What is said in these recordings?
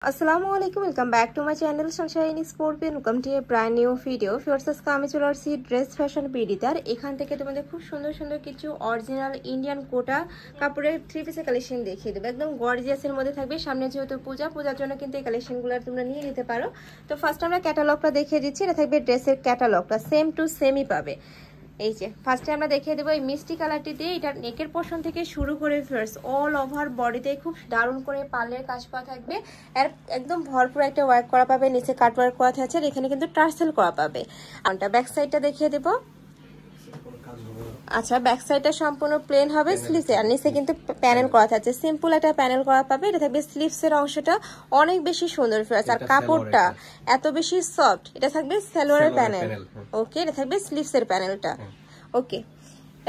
Assalamualaikum, welcome back to my channel Sunshine Scorpion. Welcome to a brand new video. First আমি চলে আসছি dress fashion বিডিতে। আর এখান থেকে তোমাদের খুব সুন্দর সুন্দর কিছু অরিজিনাল ইন্ডিয়ান কোটা কাপড়ের থ্রি পিসের কালেকশন দেখিয়ে দেবো। একদম গর্জিয়াসের মধ্যে থাকবে। সামনে যেহেতু পূজার জন্য কিন্তু এই কালেকশনগুলো তোমরা নিয়ে নিতে পারো। তো ফার্স্ট আমরা ক্যাটালগটা দেখিয়ে দিচ্ছি। এটা থাকবে ড্রেসের ক্যাটালগটা, সেম টু সেমই পাবে। এই যে ফার্স্টে আমরা দেখিয়ে দেবো এই মিষ্টি কালারটি দিয়ে। এটা নেকের পোর্শন থেকে শুরু করে ফার্স্ট অল ওভার বডিতে খুব দারুণ করে পার্লের কাজ করা থাকবে। আর একদম ভরপুর একটা ওয়ার্ক করা পাবে, নিচে কাট ওয়ার্ক করা থাকছে, আর এখানে কিন্তু টার্সেল করা পাবে। আমরা ব্যাক সাইডটা দেখিয়ে দেবো। আচ্ছা, ব্যাক সাইডটা সম্পূর্ণ প্লেন হবে স্লিভসে, আর নিচে কিন্তু প্যানেল করা থাকছে, সিম্পল একটা প্যানেল করা পাবে। এটা থাকবে স্লিভসের অংশটা অনেক বেশি সুন্দর ফ্রেশ, আর কাপড়টা এত বেশি সফট। এটা থাকবে সালোয়ারের প্যানেল। ওকে, এটা থাকবে স্লিভসের প্যানেলটা। ওকে,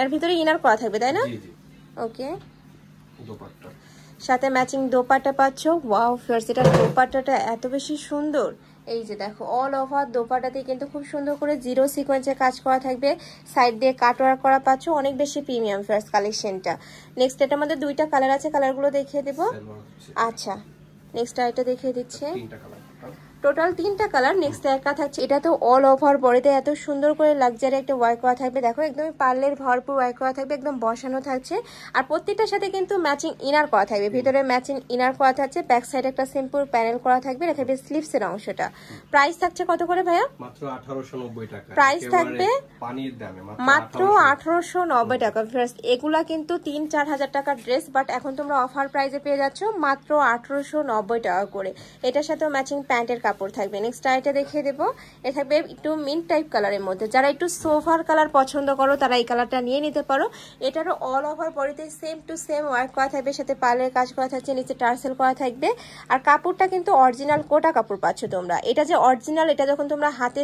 এর ভিতরে ইনার করা থাকবে, তাই না? ওকে, সাথে ম্যাচিং দোপাট্টা পাচ্ছ। ওয়াও ফ্রেশ, এটা দোপাট্টাটা এত বেশি সুন্দর। এই যে দেখো অল ওভার দোপাট্টাতে কিন্তু খুব সুন্দর করে জিরো সিকোয়েন্সে কাজ করা থাকবে, সাইড দিয়ে কাট ওয়ার্ক করা পাচ্ছ, অনেক বেশি প্রিমিয়াম ফার্স্ট কালেকশনটা। নেক্সট এটার মধ্যে দুইটা কালার আছে, কালারগুলো দেখিয়ে দেবো। আচ্ছা, নেক্সট আইটা দেখিয়ে দিচ্ছে। টোটাল তিনটা কালার। নেক্সট একটা থাকছে, এটা তো অল ওভার বডিতে এত সুন্দর করে লাক্সারি একটা ওয়ার্ক করা থাকবে। দেখো একদমই পার্লের ভরপুর ওয়ার্ক করা থাকবে, একদম বসানো থাকছে। আর প্রত্যেকটার সাথে কিন্তু ম্যাচিং ইনার করা থাকবে, ভিতরে ম্যাচিং ইনার করা থাকছে, ব্যাক সাইড একটা সিম্পল প্যানেল করা থাকবে। এটা থাকবে স্লিভসের অংশটা। প্রাইস থাকছে কত করে ভাইয়া? মাত্র 1890 টাকা। প্রাইস থাকবে পানির দামে মাত্র 1890 টাকা। ফার্স্ট এগুলা কিন্তু 3-4 হাজার টাকার ড্রেস, বাট এখন তোমরা অফার প্রাইসে পেয়ে যাচ্ছ মাত্র 1890 টাকা করে। এটার সাথেও ম্যাচিং প্যান্টের কাপড় থাকবে। নেক্সট আইটা দেখিয়ে দেবো। এ থাকবে একটু মিন্ট টাইপ কালারের মধ্যে। যারা একটু সোফার কালার পছন্দ করো তারা এই কালারটা নিয়ে নিতে পারো। এটারও অল ওভার বডিতে সেম টু সেম ওয়ার্ক করা থাকবে, সাথে পার্লের কাজ করা থাকছে, নিচে টার্সেল করা থাকবে। আর কাপড়টা কিন্তু অরিজিনাল কোটা কাপড় পাচ্ছ তোমরা। এটা যে অরিজিনাল, এটা যখন তোমরা হাতে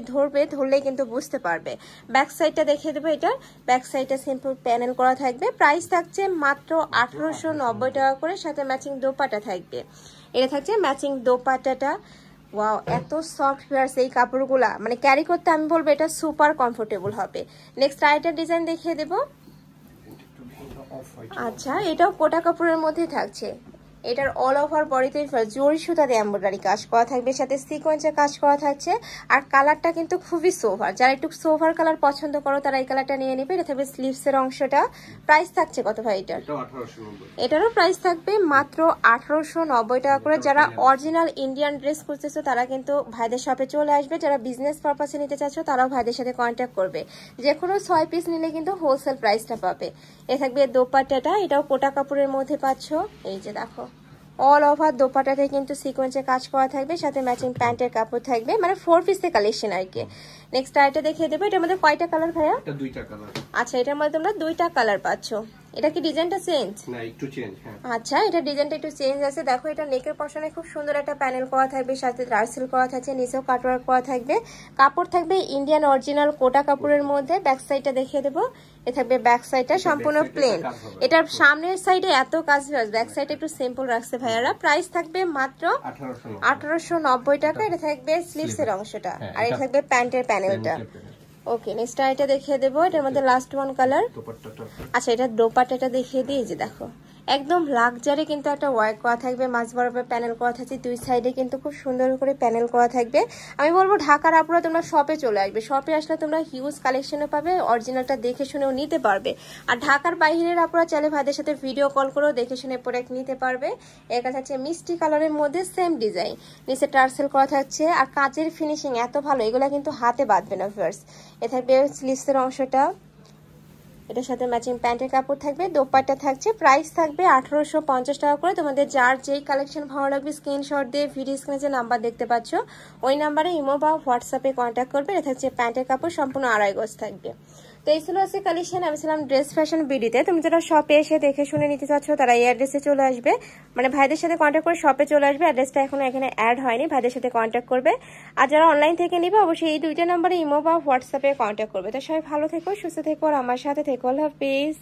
ধরলেই কিন্তু বুঝতে পারবে। ব্যাক সাইডটা দেখিয়ে দেবো। এটা ব্যাক সাইডটা সিম্পল প্যানেল করা থাকবে। প্রাইস থাকছে মাত্র 1890 টাকা করে, সাথে ম্যাচিং দোপাট্টা থাকবে। এটা থাকছে ম্যাচিং দোপাট্টাটা। ওয়াও, এত সফট ফেয়ার্স এই কাপড়গুলা, মানে ক্যারি করতে আমি বলবো এটা সুপার কমফোর্টেবল হবে। নেক্সট আইটার ডিজাইন দেখিয়ে দেবো। আচ্ছা, এটাও কোটা কাপড়ের মধ্যে থাকছে। এটার অল ওভার বডিতে জরি সুতা দিয়ে এমব্রয়ডারি কাজ করা থাকবে, সাথে সিকোয়েন্সের কাজ করা থাকছে। আর কালারটা কিন্তু খুবই সোভার। যারা একটু সোভার কালার পছন্দ করো তারা এই কালারটা নিয়ে নেবে। এটা থাকবে স্লিভসের অংশটা। প্রাইস থাকছে কত ভাই এটার? এটারও প্রাইস থাকবে মাত্র 1890 টাকা করে। যারা অরিজিনাল ইন্ডিয়ান ড্রেস খুঁজতেছো তারা কিন্তু ভাইদের শপে চলে আসবে। যারা বিজনেস পারপাসে নিতে চাচ্ছ তারাও ভাইদের সাথে কন্ট্যাক্ট করবে। যে কোনো 6 পিস নিলে কিন্তু হোলসেল প্রাইসটা পাবে। এ থাকবে দোপাট্টাটা, এটাও কোটা কাপড়ের মধ্যে পাচ্ছ। এই যে দেখো অল ওভার দোপাট্টাতে কিন্তু সিকোয়েন্সে কাজ করা থাকবে, সাথে ম্যাচিং প্যান্টের কাপড় থাকবে, মানে 4 পিসের কালেকশন আর কি। নেক্সট আইটা দেখিয়ে দেবো। এটার মধ্যে কয়টা কালার ভাইয়া? এটা দুইটা কালার। আচ্ছা, এটার মধ্যে তোমরা দুইটা কালার পাচ্ছ। এটা কি ডিজাইনটা চেঞ্জ? না, একটু চেঞ্জ। হ্যাঁ, আচ্ছা, এটা ডিজাইনটা একটু চেঞ্জ আছে। দেখো এটা নেকের পশনে খুব সুন্দর একটা প্যানেল করা থাকবে, সাথে টার্সেল করা থাকছে, নিচেও কাটওয়ার্ক করা থাকবে। কাপড় থাকবে ইন্ডিয়ান অরিজিনাল কোটা কাপড়ের মধ্যে। ব্যাক সাইডটা দেখিয়ে দেবো। এ থাকবে ব্যাক সাইডটা সম্পূর্ণ প্লেন। এটার সামনের সাইডে এত কাজ, ব্যাক সাইডে একটু সিম্পল রাখছে ভাইয়ারা। প্রাইস থাকবে মাত্র 1890 টাকা। এটা থাকবে স্লিভসের অংশটা, আর এটা থাকবে প্যান্টের প্যানেলটা। ওকে, নেক্সট আইটা দেখিয়ে দেবো। এটার মধ্যে লাস্ট ওয়ান কালার। আচ্ছা, এটা দোপাট্টাটা দেখিয়ে দিই। যে দেখো একদম লাক্সারি কিন্তু একটা ওয়ার্ক করা থাকবে, মাঝ বরাবর প্যানেল করা থাকছে, দুই সাইডে কিন্তু খুব সুন্দর করে প্যানেল করা থাকবে। আমি বলবো ঢাকার আপুরা তোমরা শপে চলে আসবে। শপে আসলে তোমরা হিউজ কালেকশনও পাবে, অরিজিনালটা দেখে শুনেও নিতে পারবে। আর ঢাকার বাইরের আপুরা চাইলে ভাইদের সাথে ভিডিও কল করেও দেখে শুনে প্রোডাক্ট নিতে পারবে। এর কাছে হচ্ছে মিষ্টি কালারের মধ্যে সেম ডিজাইন, নিচে টার্সেল করা থাকছে, আর কাচের ফিনিশিং এত ভালো, এগুলা কিন্তু হাতে বাঁধবে না ফার্স্ট। এ থাকবে স্লিভসের অংশটা, এটার সাথে ম্যাচিং প্যান্টের কাপড় থাকবে, দোপাট্টা থাকছে। প্রাইস থাকবে 1850 টাকা করে। তোমাদের যার যেই কালেকশন ভালো লাগবে স্ক্রিনশট দিয়ে ভিডিও স্ক্রিনে যে নাম্বার দেখতে পাচ্ছ ওই নাম্বারে ইমো বা হোয়াটসঅ্যাপে কন্ট্যাক্ট করবে। এটা থাকছে প্যান্টের কাপড়, সম্পূর্ণ আড়াই গজ থাকবে। তো এই ছিল আছে কালেকশন। আমি ছিলাম ড্রেস ফ্যাশন বিডিতে। তুমি যারা শপে এসে দেখে শুনে নিতে চাচ্ছ তারা এই অ্যাড্রেসে চলে আসবে, মানে ভাইদের সাথে কন্ট্যাক্ট করে শপে চলে আসবে। অ্যাড্রেসটা এখনো এখানে অ্যাড হয়নি, ভাইদের সাথে কন্ট্যাক্ট করবে। আর যারা অনলাইন থেকে নিবে অবশ্যই এই দুইটা নাম্বারে ইমো বা হোয়াটসঅ্যাপে কন্ট্যাক্ট করবে। তো সবাই ভালো থেকো, সুস্থ থেকো, আর আমার সাথে থেকো। আল্লাহ হাফিজ।